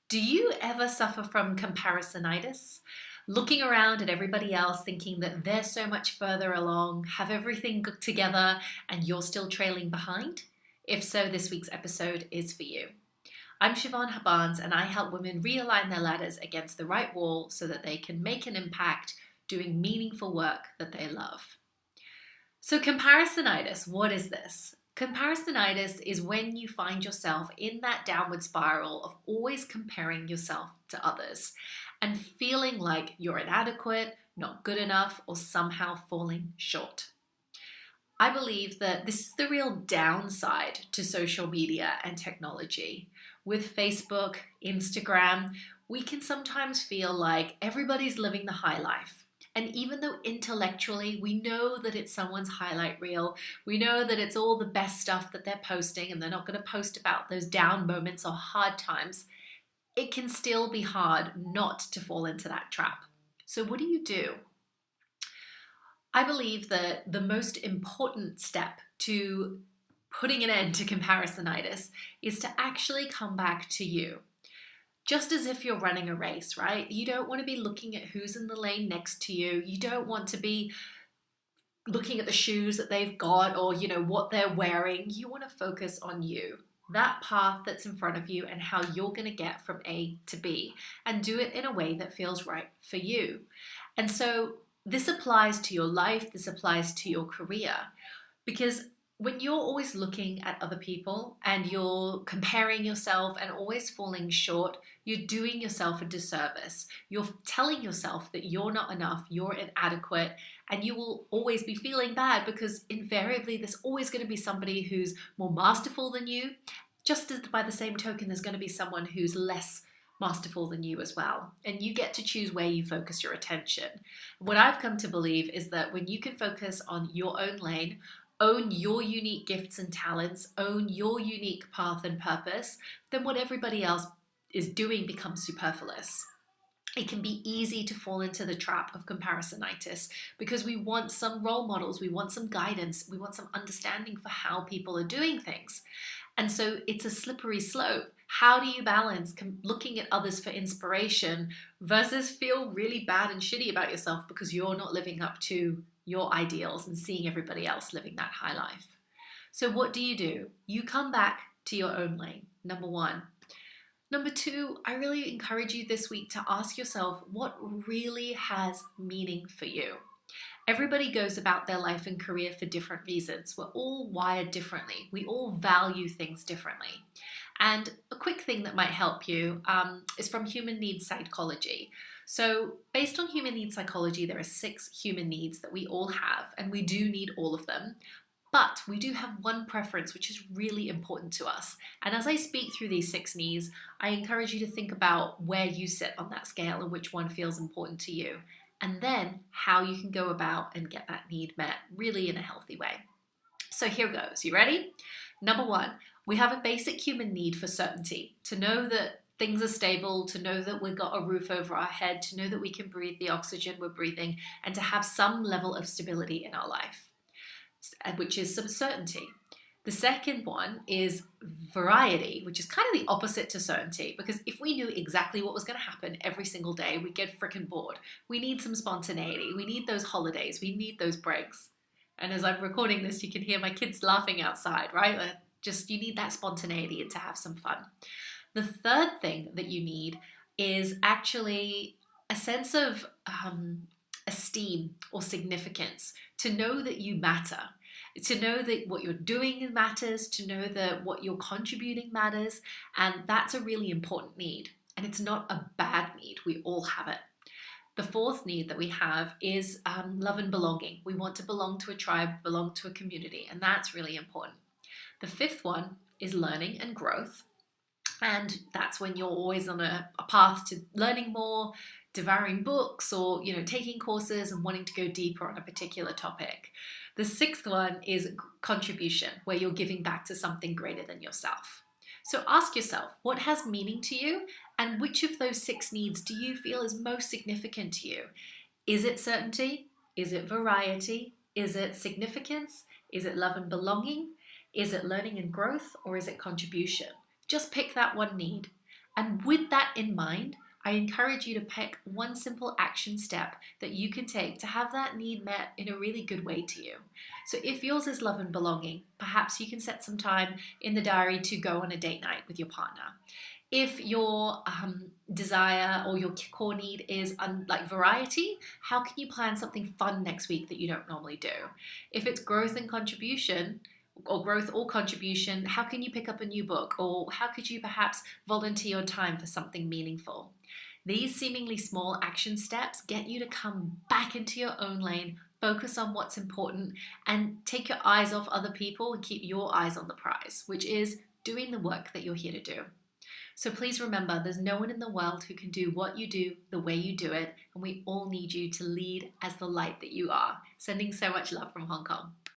Do you ever suffer from comparisonitis? Looking around at everybody else thinking that they're so much further along, have everything together, and you're still trailing behind? If so, this week's episode is for you. I'm Siobhan Habans, and I help women realign their ladders against the right wall so that they can make an impact doing meaningful work that they love. So, comparisonitis, what is this? Comparisonitis is when you find yourself in that downward spiral of always comparing yourself to others and feeling like you're inadequate, not good enough, or somehow falling short. I believe that this is the real downside to social media and technology. With Facebook, Instagram, we can sometimes feel like everybody's living the high life. And even though intellectually we know that it's someone's highlight reel, we know that it's all the best stuff that they're posting and they're not going to post about those down moments or hard times, it can still be hard not to fall into that trap. So what do? I believe that the most important step to putting an end to comparisonitis is to actually come back to you. Just as if you're running a race, right? You don't want to be looking at who's in the lane next to you. You don't want to be looking at the shoes that they've got or, what they're wearing. You want to focus on you, that path that's in front of you and how you're going to get from A to B and do it in a way that feels right for you. And so this applies to your life. This applies to your career, because when you're always looking at other people and you're comparing yourself and always falling short, you're doing yourself a disservice. You're telling yourself that you're not enough, you're inadequate, and you will always be feeling bad because invariably there's always going to be somebody who's more masterful than you. Just as by the same token, there's going to be someone who's less masterful than you as well. And you get to choose where you focus your attention. What I've come to believe is that when you can focus on your own lane, own your unique gifts and talents, own your unique path and purpose, then what everybody else is doing becomes superfluous. It can be easy to fall into the trap of comparisonitis because we want some role models, we want some guidance, we want some understanding for how people are doing things. And so it's a slippery slope. How do you balance looking at others for inspiration versus feel really bad and shitty about yourself because you're not living up to your ideals and seeing everybody else living that high life? So what do? You come back to your own lane, number one. Number two, I really encourage you this week to ask yourself what really has meaning for you. Everybody goes about their life and career for different reasons. We're all wired differently. We all value things differently. And a quick thing that might help you is from human needs psychology. So based on human needs psychology, there are 6 human needs that we all have, and we do need all of them. But we do have one preference, which is really important to us. And as I speak through these 6 needs, I encourage you to think about where you sit on that scale and which one feels important to you. And then how you can go about and get that need met really in a healthy way. So here goes. You ready? Number 1, we have a basic human need for certainty, to know that things are stable, to know that we've got a roof over our head, to know that we can breathe the oxygen we're breathing, and to have some level of stability in our life, which is some certainty. The second one is variety, which is kind of the opposite to certainty, because if we knew exactly what was going to happen every single day, we'd get freaking bored. We need some spontaneity. We need those holidays. We need those breaks. And as I'm recording this, you can hear my kids laughing outside, right? You need that spontaneity and to have some fun. The third thing that you need is actually a sense of esteem or significance, to know that you matter, to know that what you're doing matters, to know that what you're contributing matters, and that's a really important need. And it's not a bad need. We all have it. The fourth need that we have is love and belonging. We want to belong to a tribe, belong to a community, and that's really important. The fifth one is learning and growth. And that's when you're always on a path to learning more, devouring books, or taking courses and wanting to go deeper on a particular topic. The sixth one is contribution, where you're giving back to something greater than yourself. So ask yourself, what has meaning to you? And which of those 6 needs do you feel is most significant to you? Is it certainty? Is it variety? Is it significance? Is it love and belonging? Is it learning and growth? Or is it contribution? Just pick that one need And with that in mind, I encourage you to pick one simple action step that you can take to have that need met in a really good way to you. So if yours is love and belonging, perhaps you can set some time in the diary to go on a date night with your partner. If your desire or your core need is like variety, how can you plan something fun next week that you don't normally do? If it's growth and contribution, or growth or contribution, how can you pick up a new book? Or how could you perhaps volunteer your time for something meaningful? These seemingly small action steps get you to come back into your own lane, focus on what's important, and take your eyes off other people and keep your eyes on the prize, which is doing the work that you're here to do. So please remember, there's no one in the world who can do what you do the way you do it, and we all need you to lead as the light that you are. Sending so much love from Hong Kong.